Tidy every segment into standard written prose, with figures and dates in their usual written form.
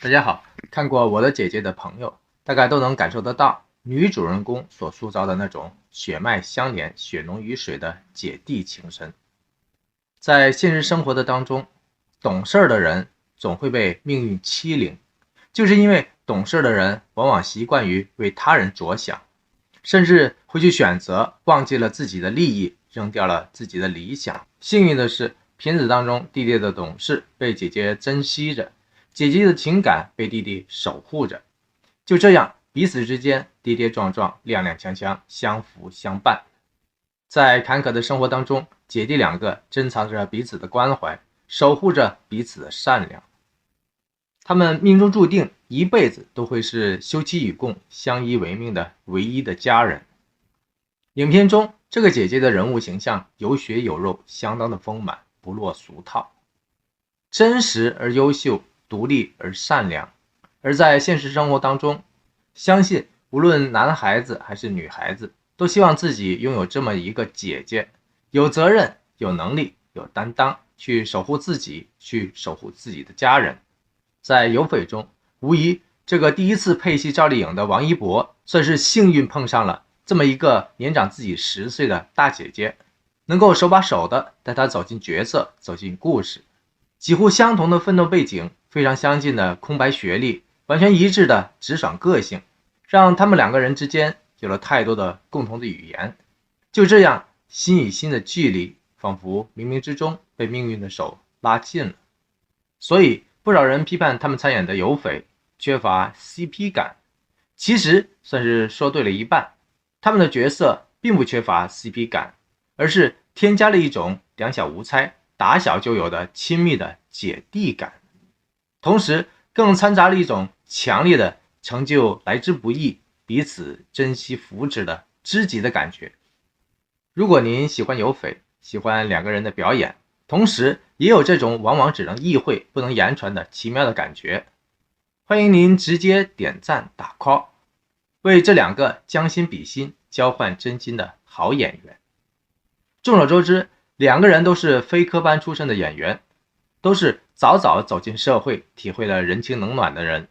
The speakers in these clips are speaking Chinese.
大家好，看过我的姐姐的朋友，大概都能感受得到女主人公所塑造的那种血脉相连、血浓于水的姐弟情深。在现实生活的当中，懂事的人总会被命运欺凌，就是因为懂事的人往往习惯于为他人着想，甚至会去选择忘记了自己的利益，扔掉了自己的理想。幸运的是，片子当中弟弟的懂事被姐姐珍惜着，姐姐的情感被弟弟守护着，就这样彼此之间跌跌撞撞、踉踉跄跄，相扶相伴。在坎坷的生活当中，姐弟两个珍藏着彼此的关怀，守护着彼此的善良。他们命中注定一辈子都会是休戚与共、相依为命的唯一的家人。影片中这个姐姐的人物形象有血有肉，相当的丰满，不落俗套，真实而优秀，独立而善良。而在现实生活当中，相信无论男孩子还是女孩子，都希望自己拥有这么一个姐姐，有责任、有能力、有担当，去守护自己，去守护自己的家人。在有匪中，无疑这个第一次配戏赵丽颖的王一博，算是幸运碰上了这么一个年长自己10岁的大姐姐，能够手把手的带她走进角色，走进故事。几乎相同的奋斗背景，非常相近的空白学历，完全一致的直爽个性，让他们两个人之间有了太多的共同的语言。就这样，心与心的距离仿佛冥冥之中被命运的手拉近了。所以不少人批判他们参演的有匪缺乏 CP 感，其实算是说对了一半。他们的角色并不缺乏 CP 感，而是添加了一种两小无猜、打小就有的亲密的姐弟感，同时更掺杂了一种强烈的成就来之不易、彼此珍惜扶持的知己的感觉。如果您喜欢有匪，喜欢两个人的表演，同时也有这种往往只能意会不能言传的奇妙的感觉，欢迎您直接点赞打 call， 为这两个将心比心、交换真心的好演员。众所周知，两个人都是非科班出身的演员，都是早早走进社会，体会了人情冷暖的人，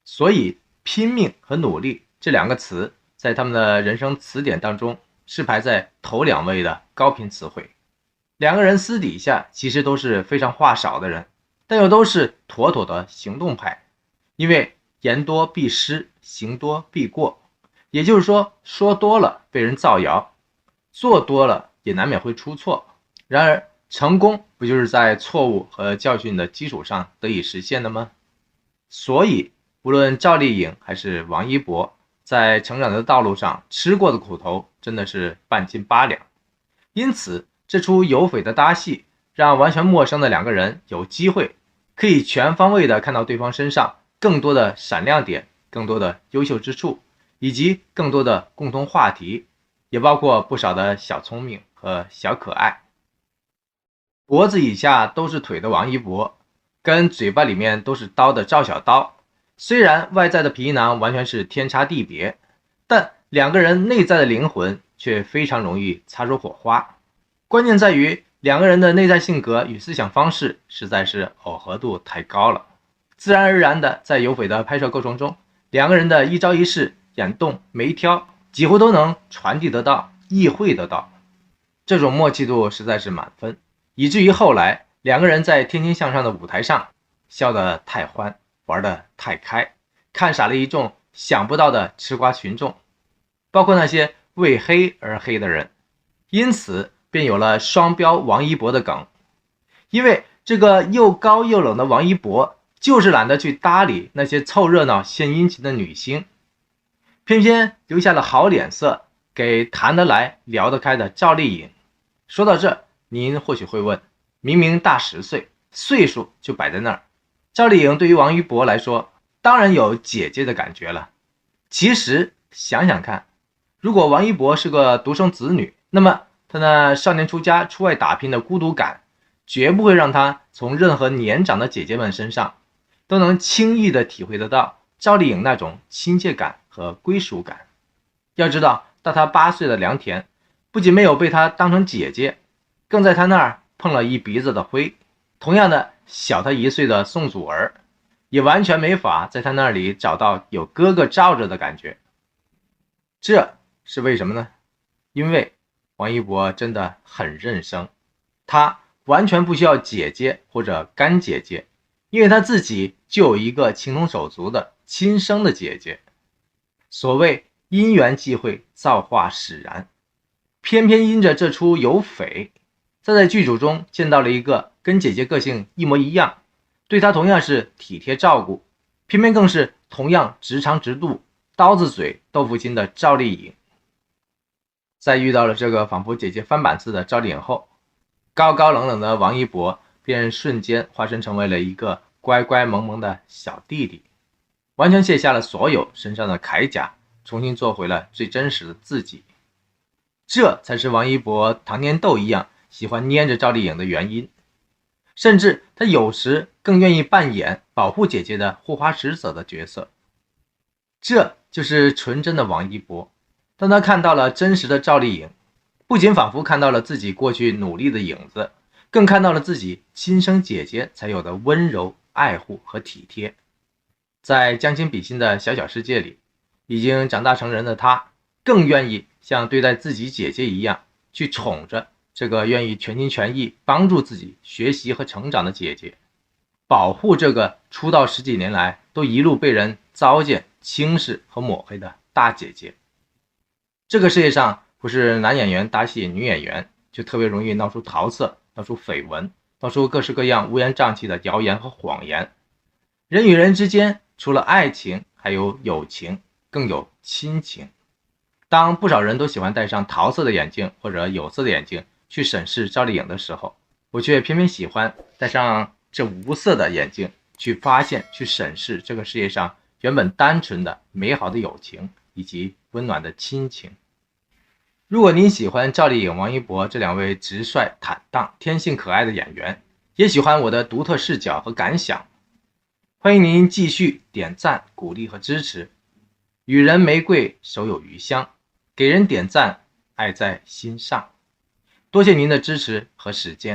所以拼命和努力这两个词在他们的人生词典当中是排在头2位的高频词汇。两个人私底下其实都是非常话少的人，但又都是妥妥的行动派，因为言多必失，行多必过，也就是说，说多了被人造谣，做多了也难免会出错。然而成功不就是在错误和教训的基础上得以实现的吗？所以无论赵丽颖还是王一博，在成长的道路上吃过的苦头真的是半斤八两。因此这出有匪的搭戏，让完全陌生的两个人有机会可以全方位的看到对方身上更多的闪亮点，更多的优秀之处，以及更多的共同话题，也包括不少的小聪明和小可爱。脖子以下都是腿的王一博，跟嘴巴里面都是刀的赵小刀，虽然外在的皮囊完全是天差地别，但两个人内在的灵魂却非常容易擦出火花。关键在于两个人的内在性格与思想方式实在是耦合度太高了，自然而然的在有匪的拍摄过程中，两个人的一招一式、眼动眉挑几乎都能传递得到、意会得到，这种默契度实在是满分，以至于后来两个人在天天向上的舞台上笑得太欢，玩得太开，看傻了一众想不到的吃瓜群众，包括那些为黑而黑的人。因此便有了双标王一博的梗，因为这个又高又冷的王一博就是懒得去搭理那些凑热闹献殷勤的女星，偏偏留下了好脸色给谈得来聊得开的赵丽颖。说到这，您或许会问，明明大10岁，岁数就摆在那儿，赵丽颖对于王一博来说当然有姐姐的感觉了。其实想想看，如果王一博是个独生子女，那么他那少年出家出外打拼的孤独感绝不会让他从任何年长的姐姐们身上都能轻易的体会得到赵丽颖那种亲切感和归属感。要知道大他8岁的梁田不仅没有被他当成姐姐，更在他那儿碰了一鼻子的灰。同样的，小他1岁的宋祖儿也完全没法在他那里找到有哥哥罩着的感觉。这是为什么呢？因为王一博真的很认生，他完全不需要姐姐或者干姐姐，因为他自己就有一个情同手足的亲生的姐姐。所谓因缘际会，造化使然，偏偏因着这出有匪，在剧组中见到了一个跟姐姐个性一模一样，对他同样是体贴照顾，偏偏更是同样直肠直肚、刀子嘴豆腐心的赵丽颖。在遇到了这个仿佛姐姐翻版似的赵丽颖后，高高冷冷的王一博便瞬间化身成为了一个乖乖萌萌的小弟弟，完全卸下了所有身上的铠甲，重新做回了最真实的自己。这才是王一博糖粘豆一样喜欢粘着赵丽颖的原因，甚至他有时更愿意扮演保护姐姐的护花使者的角色。这就是纯真的王一博。当他看到了真实的赵丽颖，不仅仿佛看到了自己过去努力的影子，更看到了自己亲生姐姐才有的温柔、爱护和体贴。在将心比心的小小世界里，已经长大成人的他，更愿意像对待自己姐姐一样，去宠着这个愿意全心全意帮助自己学习和成长的姐姐，保护这个出道十几年来都一路被人糟践、轻视和抹黑的大姐姐。这个世界上不是男演员搭戏女演员就特别容易闹出桃色、闹出绯闻、闹出各式各样乌烟瘴气的谣言和谎言。人与人之间除了爱情还有友情，更有亲情。当不少人都喜欢戴上桃色的眼镜或者有色的眼镜去审视赵丽颖的时候，我却偏偏喜欢戴上这无色的眼镜去发现、去审视这个世界上原本单纯的美好的友情以及温暖的亲情。如果您喜欢赵丽颖、王一博这两位直率、坦荡、天性可爱的演员，也喜欢我的独特视角和感想，欢迎您继续点赞、鼓励和支持。予人玫瑰，手有余香，给人点赞，爱在心上。多谢您的支持和时间。